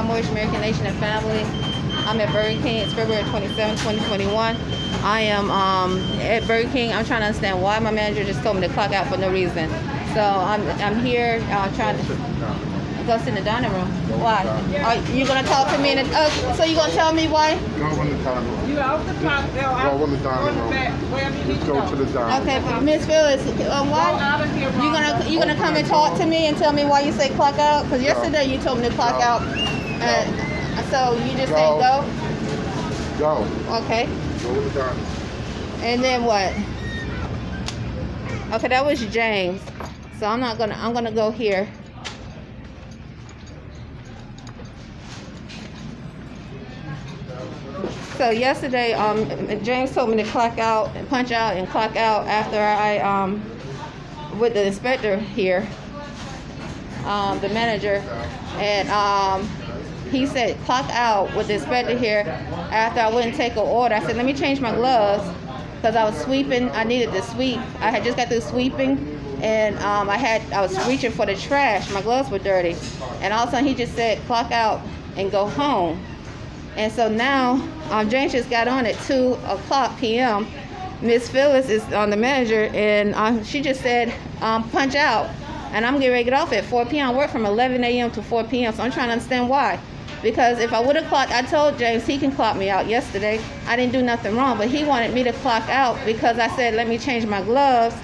Morris, American Nation and Family. I'm at Burger King. It's February 27, 2021. I am at Burger King. I'm trying to understand why my manager just told me to clock out for no reason. So I'm here trying to go sit in the dining room. Why? Are you gonna talk to me? So you gonna tell me why? Go in the dining room. You off the clock, Go in the dining room. Just go to the dining room. Okay, but Miss Phyllis, why? You gonna come and talk to me and tell me why you say clock out? Because yesterday you told me to clock out. So you just saying go? Go. Okay. Go in the dining room. And then what? Okay, that was James. So I'm gonna go here. So yesterday, James told me to clock out and punch out and clock out after I with the inspector here, the manager, and he said clock out with the inspector here after I wouldn't take an order. I said let me change my gloves because I was sweeping. I needed to sweep. I had just got through sweeping, and I was reaching for the trash. My gloves were dirty, and all of a sudden he just said clock out and go home. And so now James just got on at 2:00 p.m. Miss Phyllis is on the manager, and she just said punch out, and I'm getting ready to get off at 4 p.m. I work from 11 a.m. to 4 p.m. So I'm trying to understand why. Because if I would have clocked, I told James he can clock me out yesterday. I didn't do nothing wrong, but he wanted me to clock out because I said let me change my gloves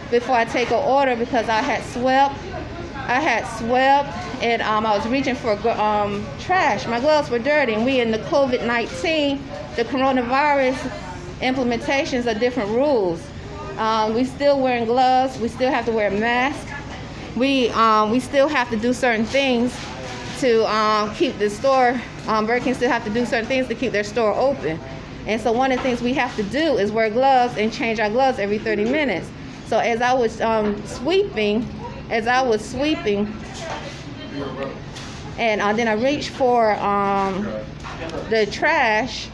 before I take an order because I had swept, and I was reaching for trash. My gloves were dirty, and we in the COVID-19, the coronavirus implementations are different rules. We still wearing gloves. We still have to wear a mask. We still have to do certain things to keep the store. Burger King still have to do certain things to keep their store open. And so one of the things we have to do is wear gloves and change our gloves every 30 minutes. So as I was sweeping, and then I reached for the trash.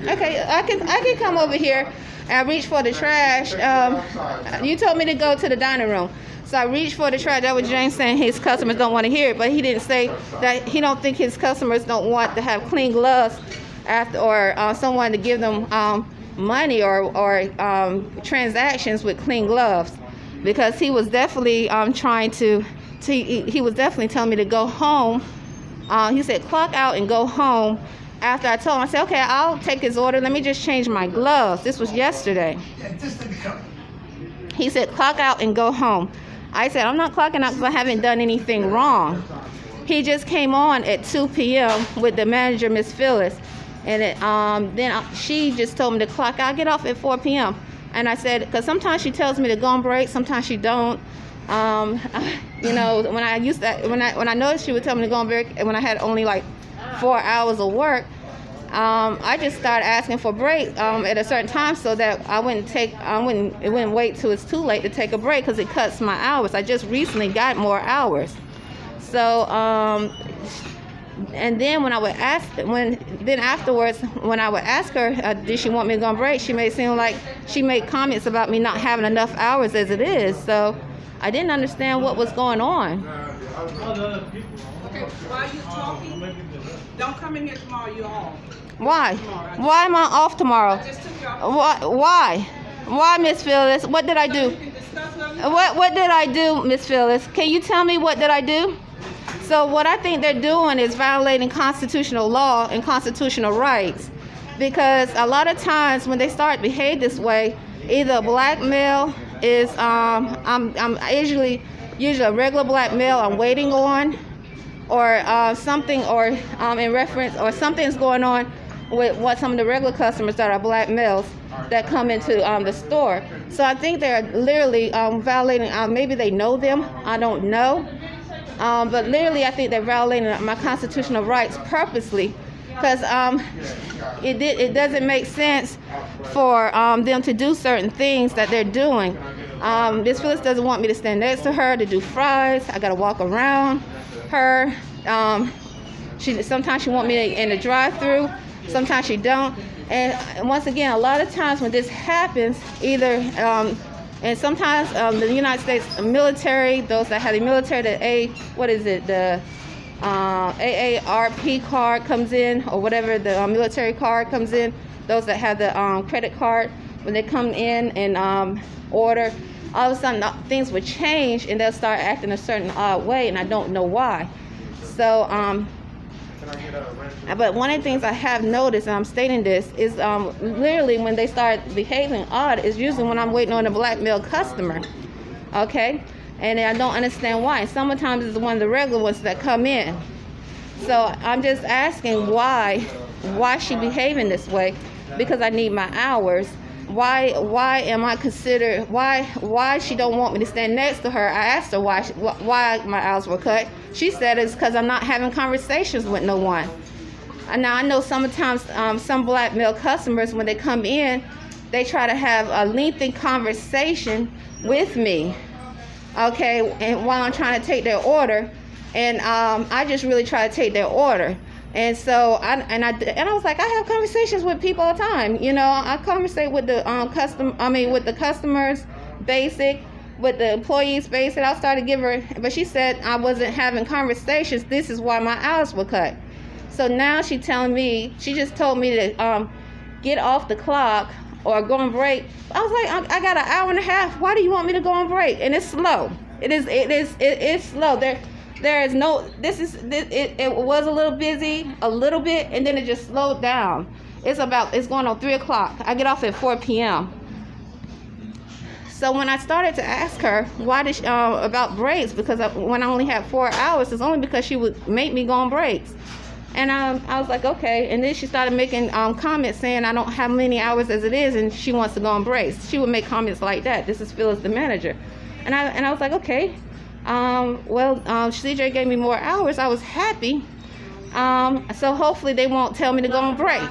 Okay, I can come over here. I reached for the trash. You told me to go to the dining room. So I reached for the trash. That was James saying his customers don't want to hear it, but he didn't say that he don't think his customers don't want to have clean gloves after, or someone to give them money or transactions with clean gloves, because he was definitely he was definitely telling me to go home. He said clock out and go home. After I told him, I said okay, I'll take his order. Let me just change my gloves. This was yesterday. He said clock out and go home. I said I'm not clocking out because I haven't done anything wrong. He just came on at 2 p.m. with the manager, Miss Phyllis. And then she just told me to clock out, get off at 4 p.m. And I said, because sometimes she tells me to go on break, sometimes she don't. You know, when I noticed she would tell me to go on break, and when I had only like 4 hours of work, I just started asking for break at a certain time so that it wouldn't wait till it's too late to take a break because it cuts my hours. I just recently got more hours. So, and then when I would afterwards, when I would ask her, did she want me to go on break, she made it seem like she made comments about me not having enough hours as it is. So I didn't understand what was going on. Okay, while you're talking, don't come in here tomorrow, you're off. Why? Why am I off tomorrow? I just took you off. Why? Why, Miss Phyllis? What did I do? What did I do, Miss Phyllis? Can you tell me what did I do? So what I think they're doing is violating constitutional law and constitutional rights, because a lot of times when they start to behave this way, either a black male is I'm usually a regular black male I'm waiting on, or something, or in reference, or something's going on with what some of the regular customers that are black males that come into the store. So I think they're literally violating. Maybe they know them. I don't know. But literally, I think they're violating my constitutional rights purposely, because it doesn't make sense for them to do certain things that they're doing. Miss Phyllis doesn't want me to stand next to her to do fries. I got to walk around her. Sometimes she wants me in the drive-through. Sometimes she don't. And once again, a lot of times when this happens, either And sometimes the United States military, those that have the military, the AARP card comes in, or whatever the military card comes in, those that have the credit card, when they come in and order, all of a sudden things would change and they'll start acting a certain odd way, and I don't know why. So, but one of the things I have noticed, and I'm stating this, is literally when they start behaving odd is usually when I'm waiting on a black male customer, okay? And I don't understand why. Sometimes it's one of the regular ones that come in. So I'm just asking why she behaving this way, because I need my hours. Why am I considered, why she don't want me to stand next to her? I asked her why my hours were cut. She said it's because I'm not having conversations with no one. And now I know sometimes some black male customers, when they come in, they try to have a lengthy conversation with me, okay, and while I'm trying to take their order, and I just really try to take their order. And so I was like, I have conversations with people all the time. You know, I conversate with the with the customers, basic, with the employees, basic. I started to give her, but she said I wasn't having conversations. This is why my hours were cut. So now she told me to get off the clock or go on break. I was like, I got an hour and a half. Why do you want me to go on break? And it's slow. It is slow. There is no, it was a little busy, a little bit, and then it just slowed down. It's going on 3 o'clock. I get off at 4 p.m. So when I started to ask her why did about breaks, because when I only had 4 hours, it's only because she would make me go on breaks. And I was like, okay. And then she started making comments saying I don't have many hours as it is, and she wants to go on breaks. She would make comments like that. This is Phyllis, the manager. And I was like, okay. CJ gave me more hours. I was happy. So hopefully they won't tell me to go on break.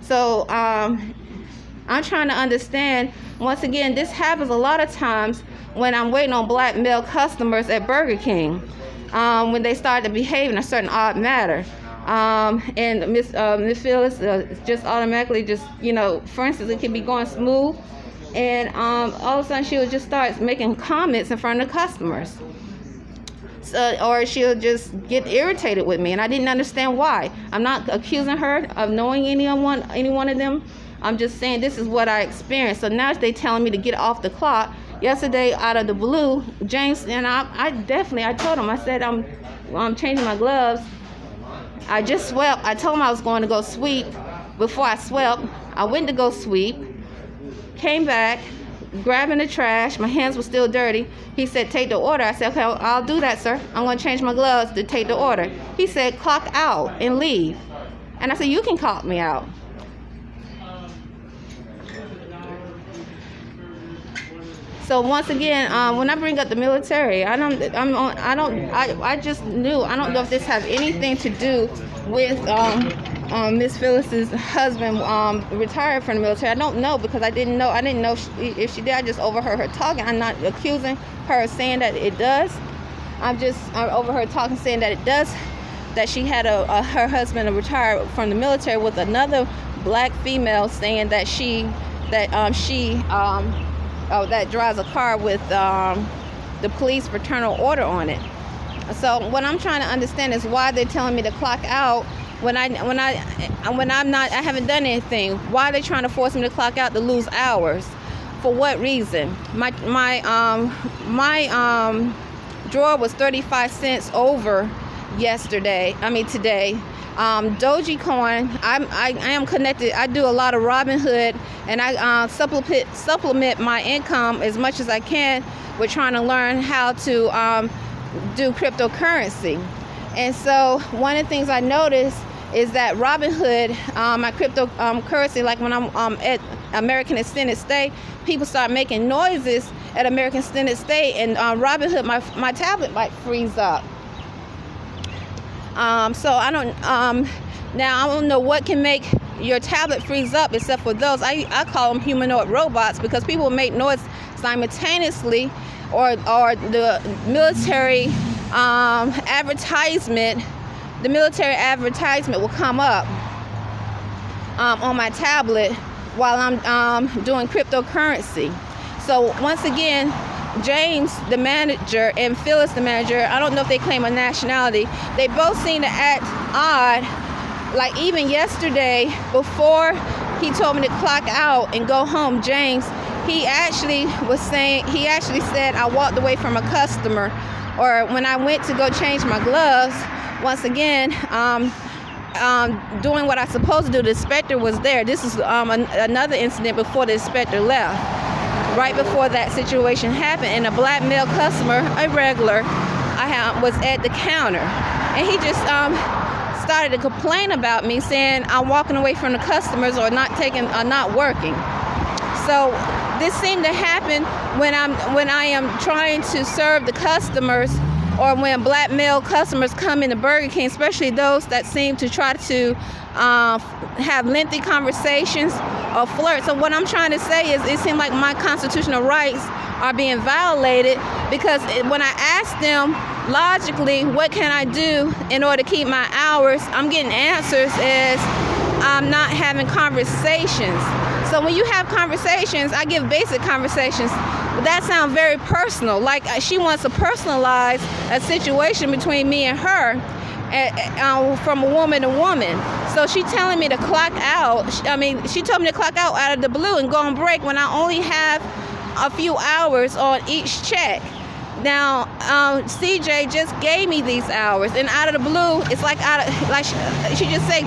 So I'm trying to understand. Once again, this happens a lot of times when I'm waiting on black male customers at Burger King, when they start to behave in a certain odd manner. And Miss Phyllis just automatically for instance, it can be going smooth. And all of a sudden she would just start making comments in front of the customers. Or she'll just get irritated with me, and I didn't understand why. I'm not accusing her of knowing any one of them. I'm just saying this is what I experienced. So now they telling me to get off the clock. Yesterday, out of the blue, James and I told him, I said I'm changing my gloves. I just swept. I told him I was going to go sweep. Before I swept, I went to go sweep. Came back, grabbing the trash. My hands were still dirty. He said, take the order. I said, okay, I'll do that, sir. I'm going to change my gloves to take the order. He said, clock out and leave. And I said, you can clock me out. So once again, when I bring up the military, I don't know if this has anything to do with Miss Phyllis's husband retired from the military. I don't know, because I didn't know if she did. I just overheard her talking. I'm not accusing her of saying that it does. I overheard talking saying that it does, that she had her husband retired from the military with another black female, saying that that drives a car with the police fraternal order on it. So what I'm trying to understand is why they're telling me to clock out when I haven't done anything. Why are they trying to force me to clock out to lose hours? For what reason? My drawer was 35 cents over today. Dogecoin, I am connected. I do a lot of Robinhood, and I supplement my income as much as I can with trying to learn how to do cryptocurrency. And so one of the things I noticed is that Robinhood, my cryptocurrency, like when I'm at American Extended Stay, people start making noises at American Extended Stay, and Robinhood, my tablet might freeze up. So I don't, now I don't know what can make your tablet freeze up except for those. I call them humanoid robots, because people make noise simultaneously, or the military advertisement will come up on my tablet while I'm doing cryptocurrency. So once again, James, the manager, and Phyllis, the manager, I don't know if they claim a nationality, they both seem to act odd. Like even yesterday, before he told me to clock out and go home, James, he actually said I walked away from a customer. Or when I went to go change my gloves, once again, doing what I was supposed to do, the inspector was there. This is another incident before the inspector left. Right before that situation happened, and a black male customer, a regular, was at the counter, and he just started to complain about me, saying I'm walking away from the customers or not working. So this seemed to happen when I am trying to serve the customers, or when black male customers come into Burger King, especially those that seem to try to have lengthy conversations or flirt. So what I'm trying to say is, it seems like my constitutional rights are being violated, because when I ask them logically, what can I do in order to keep my hours, I'm getting answers as I'm not having conversations. So when you have conversations, I give basic conversations, but that sounds very personal. Like she wants to personalize a situation between me and her, from a woman to woman. So she telling me to clock out. She told me to clock out of the blue and go on break when I only have a few hours on each check. Now, CJ just gave me these hours, and out of the blue, it's like she just said,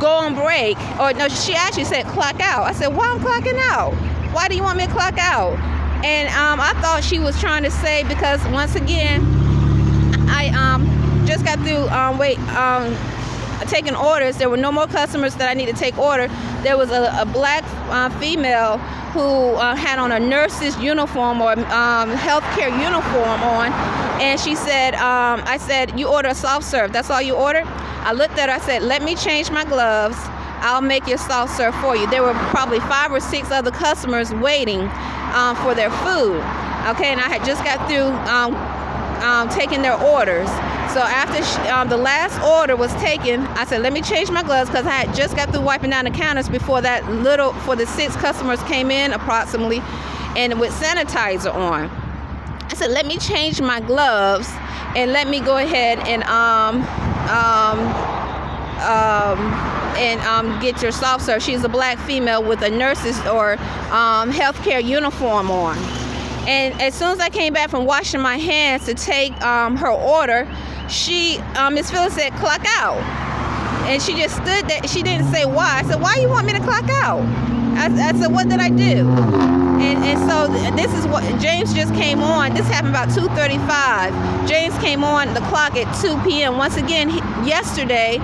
go on break, or no, she actually said clock out. I said, why I'm clocking out? Why do you want me to clock out? And I thought she was trying to say, because once again, I just got through taking orders. There were no more customers that I need to take order. There was a black female who had on a nurse's uniform or healthcare uniform on, and she said, I said, you order a soft serve, that's all you order? I looked at her, I said, let me change my gloves, I'll make your soft serve for you. There were probably 5 or 6 other customers waiting for their food. Okay, and I had just got through taking their orders. So after the last order was taken, I said, let me change my gloves, because I had just got through wiping down the counters before the 6 customers came in approximately, and with sanitizer on. I said, let me change my gloves and let me go ahead and get your soft serve. She's a black female with a nurse's or healthcare uniform on. And as soon as I came back from washing my hands to take her order, Miss Phyllis said, clock out. And she just stood there. She didn't say why. I said, why you want me to clock out? I said, what did I do? And so this is what, James just came on. This happened about 2:35. James came on the clock at 2 p.m. Once again, yesterday,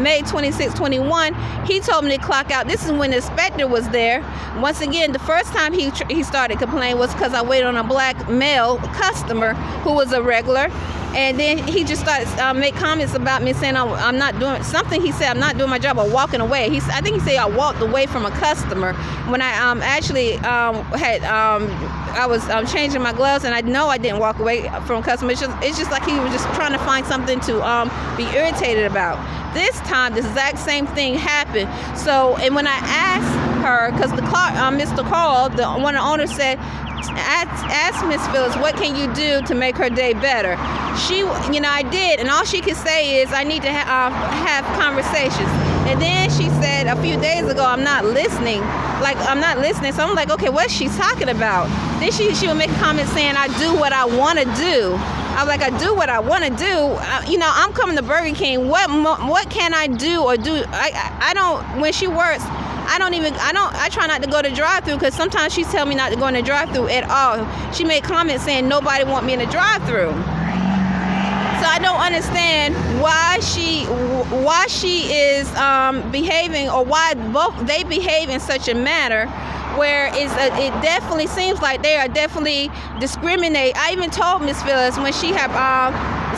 May 26, 21, he told me to clock out. This is when the inspector was there. Once again, the first time he started complaining was because I waited on a black male customer who was a regular. And then he just started make comments about me, saying I'm not doing something. He said I'm not doing my job, or walking away. I think he said I walked away from a customer when I I was changing my gloves, and I know I didn't walk away from a customer. It's just like he was just trying to find something to be irritated about. This time, the exact same thing happened. So, and when I asked her, because Mr. Carl, one of the owners, said, ask Miss Phyllis, what can you do to make her day better? I did, and all she could say is, I need to have conversations. And then she said a few days ago, I'm not listening. So I'm like, okay, what's she talking about? Then she would make a comment saying, I do what I want to do. I was like, I do what I want to do. I'm coming to Burger King. What can I do or do? I don't, when she works, I try not to go to drive-thru, because sometimes she tells me not to go in the drive-thru at all. She made comments saying nobody want me in the drive-thru. So I don't understand why she is behaving, or why they behave in such a manner where it definitely seems like they are definitely discriminating. I even told Miss Phyllis when she had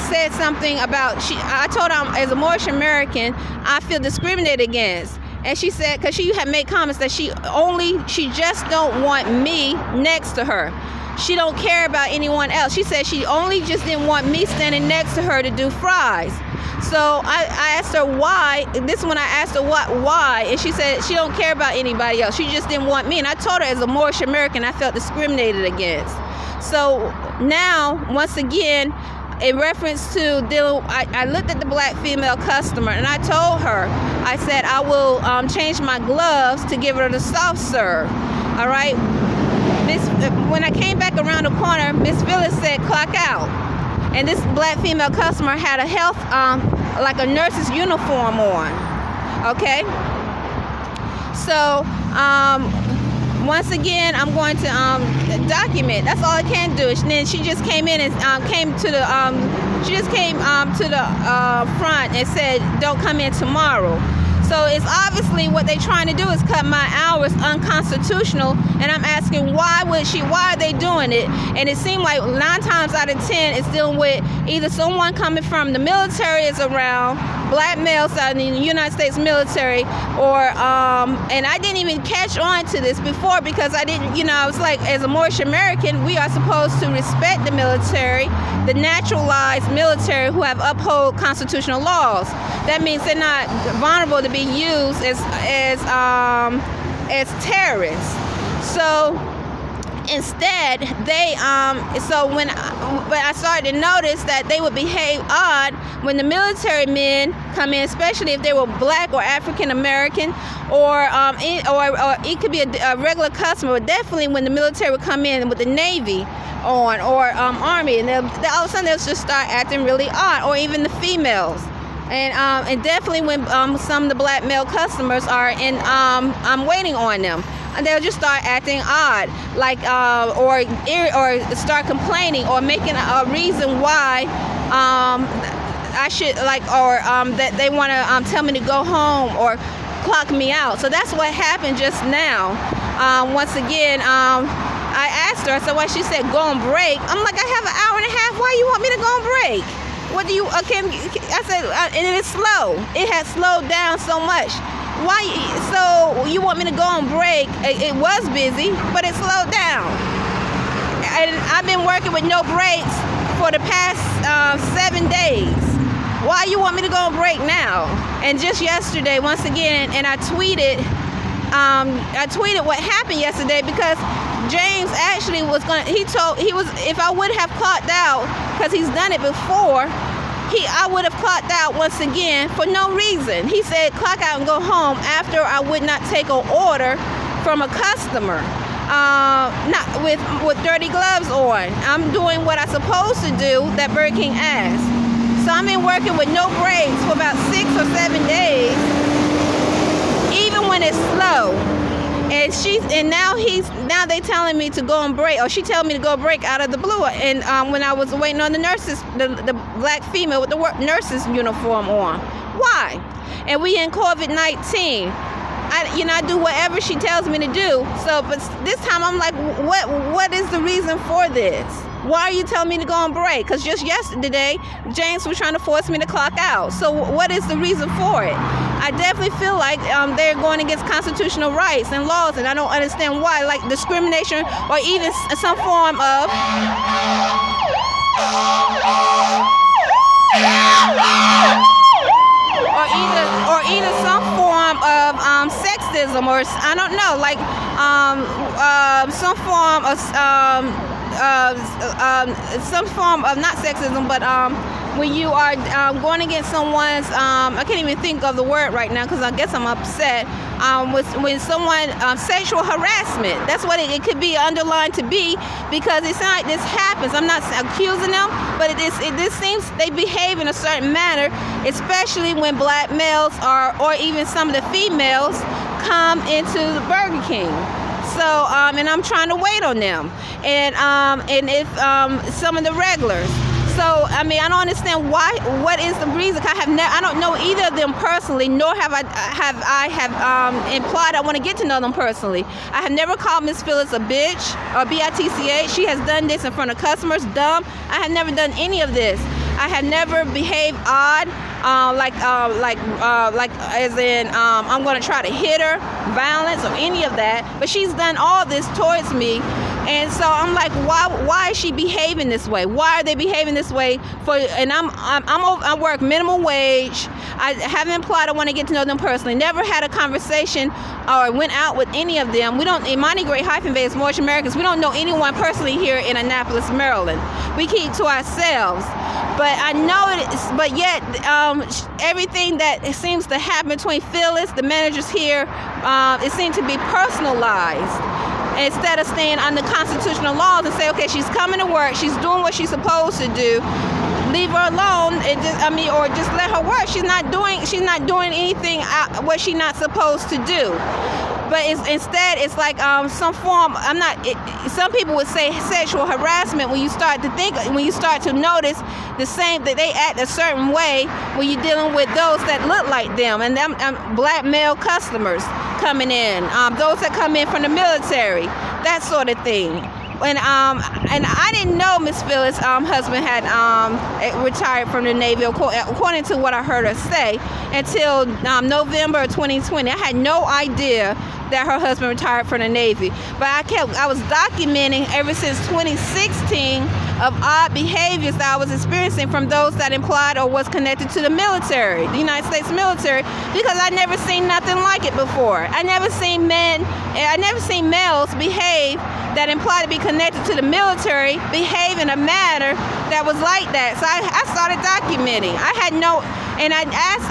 said something about, I told her, as a Moorish American, I feel discriminated against. And she said, because she had made comments that she just don't want me next to her. she don't care about anyone else. She said she only just didn't want me standing next to her to do fries. So I asked her why. This one I asked her why, and she said she don't care about anybody else. She just didn't want me. And I told her as a Moorish American, I felt discriminated against. So now, once again, in reference to dealing, I looked at the black female customer and I told her, I said I will change my gloves to give her the soft serve. All right. When I came back around the corner, Miss Phyllis said, "Clock out." And this black female customer had a health, like a nurse's uniform on. Okay. So, once again, I'm going to document. That's all I can do. And then she just came in and came to the front and said, "Don't come in tomorrow." So it's obviously what they're trying to do is cut my hours unconstitutional, and I'm asking why are they doing it? And it seemed like 9 times out of 10 it's dealing with either someone coming from the military is around, black males out in the United States military, or and I didn't even catch on to this before because I didn't, I was like, as a Moorish American, we are supposed to respect the military, the naturalized military who have upheld constitutional laws. That means they're not vulnerable to being used as terrorists. So instead, but I started to notice that they would behave odd when the military men come in, especially if they were black or African American, or it could be a regular customer, but definitely when the military would come in with the Navy on, or Army, and all of a sudden they'll just start acting really odd, or even the females. And definitely when some of the black male customers are in, I'm waiting on them, and they'll just start acting odd, like or start complaining or making a reason why I should that they want to tell me to go home or clock me out. So that's what happened just now. Once again, I asked her. I said, "Why?" She said, "Go on break." I'm like, "I have an hour and a half. Why you want me to go on break? What do you, I said, and it's slow. It has slowed down so much. Why, so you want me to go on break?" It was busy, but it slowed down. And I've been working with no breaks for the past 7 days. Why you want me to go on break now? And just yesterday, once again, and I tweeted what happened yesterday, because James actually was if I would have clocked out, because he's done it before, I would have clocked out once again for no reason. He said clock out and go home after I would not take an order from a customer, not with dirty gloves on. I'm doing what I'm supposed to do that Burger King asked. So I've been working with no breaks for about 6 or 7 days, even when it's slow. And now they telling me to go on break, or she telling me to go break out of the blue. And when I was waiting on the nurses, the black female with the nurses uniform on. Why? And we in COVID-19. I do whatever she tells me to do. So, but this time I'm like, what is the reason for this? Why are you telling me to go on break? Because just yesterday, James was trying to force me to clock out. So what is the reason for it? I definitely feel like they're going against constitutional rights and laws, and I don't understand why, like discrimination or even some form of or either some form of sexism, or I don't know, like some form of not sexism, but when you are going against someone's, I can't even think of the word right now because I guess I'm upset, when someone, sexual harassment. That's what it could be underlined to be, because it's not like this happens. I'm not accusing them, but it seems they behave in a certain manner, especially when black males or even some of the females come into the Burger King. So, and I'm trying to wait on them, and if some of the regulars. So, I mean, I don't understand why. What is the reason? I don't know either of them personally, nor have I implied I want to get to know them personally. I have never called Miss Phyllis a bitch or bitch. She has done this in front of customers, dumb. I have never done any of this. I have never behaved odd, like as in I'm going to try to hit her, violence or any of that. But she's done all this towards me. And so I'm like, why is she behaving this way? Why are they behaving this way? And I work minimum wage. I haven't implied I want to get to know them personally. Never had a conversation or went out with any of them. We don't, in Monty-Gray-Bey is Moorish Americans. We don't know anyone personally here in Annapolis, Maryland. We keep to ourselves. But I know but yet everything that seems to happen between Phyllis, the managers here, it seems to be personalized. Instead of staying under constitutional laws and say, okay, she's coming to work, she's doing what she's supposed to do, leave her alone, and or just let her work. She's not doing anything what she's not supposed to do. But instead, it's like some form. Some people would say sexual harassment when you start to notice that they act a certain way when you're dealing with those that look like them, and them black male customers coming in, those that come in from the military, that sort of thing. And I didn't know Miss Phyllis' husband had retired from the Navy, according to what I heard her say, until November of 2020. I had no idea that her husband retired from the Navy. But I was documenting ever since 2016 of odd behaviors that I was experiencing from those that implied or was connected to the military, the United States military, because I never seen nothing like it before. I never seen males behave that implied to be connected to the military behave in a manner that was like that. So I started documenting. And I asked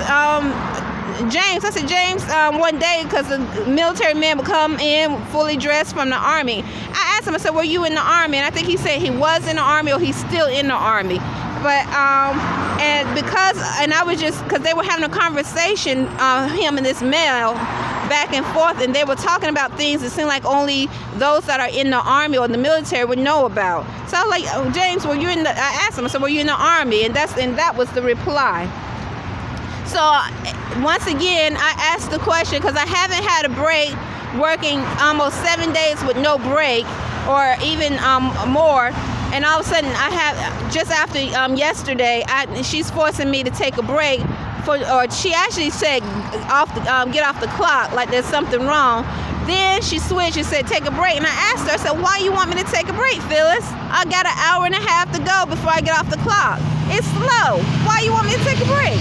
James, I said, James, one day, because the military man would come in fully dressed from the Army. I asked him, I said, were you in the Army? And I think he said he was in the Army or he's still in the Army. But, because they were having a conversation, him and this male, back and forth, and they were talking about things that seemed like only those that are in the Army or the military would know about. So I was like, oh, James, I asked him, I said, were you in the Army? And that was the reply. So once again, I asked the question because I haven't had a break, working almost 7 days with no break, or even more. And all of a sudden, just after yesterday, she's forcing me to take a break. Or she actually said, get off the clock, like there's something wrong. Then she switched and said, take a break. And I asked her, I said, why you want me to take a break, Phyllis? I got an hour and a half to go before I get off the clock. It's slow. Why you want me to take a break?